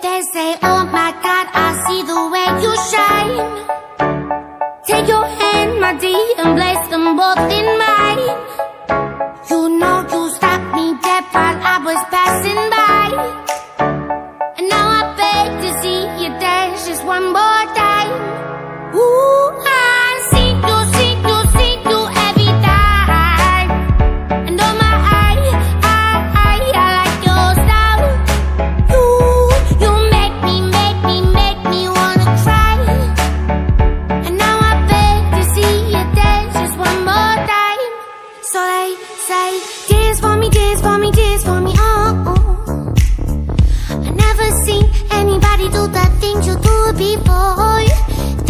They say, oh my God, I see the way you shine. Take your hand, my dear, and place them both in mine. You know you stopped me dead while I was passing by. And now I beg to see you dance just one more time. Ooh, I see you every time. And oh my, I like your style. You make me wanna cry. And now I beg to see you dance just one more time. So they say, dance for me, dance for me, dance for me, oh. I never seen anybody do the things you do before.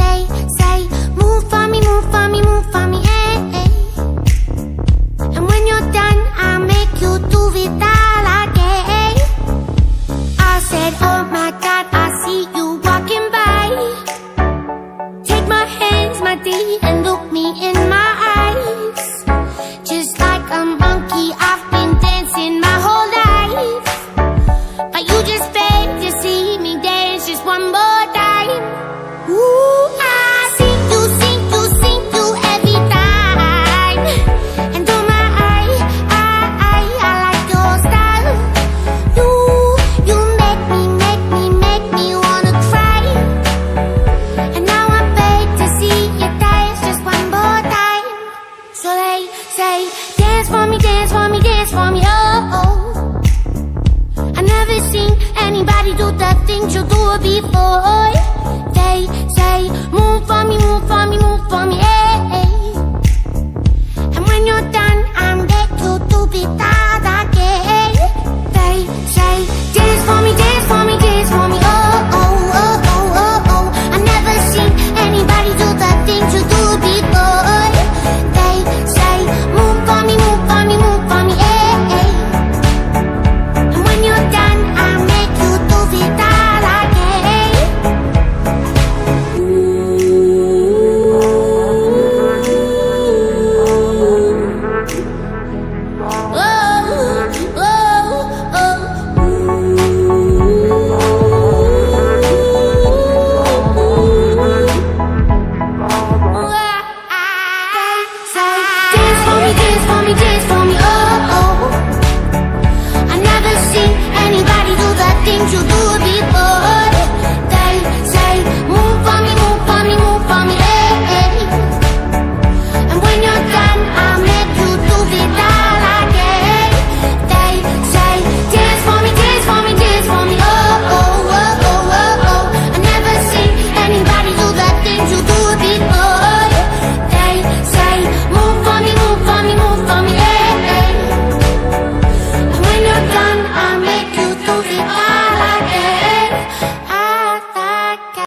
They say, move for me, move for me, move for me, eh, eh. And when you're done, I'll make you do it all again. I said, oh my God, I see you walking by. Take my hands, my dear, and look me in my eyes. Just like a monkey, I've been dancing my whole life. But you just beg to see me dance just one more time. Ooh, I see you every time. And oh my, I like your style. You make me wanna cry. And now I beg to see you dance just one more time. So they say, dance for me, dance for me, dance for me, oh. I never seen anybody do the things you do before. They say, move for me, move for me, move for me,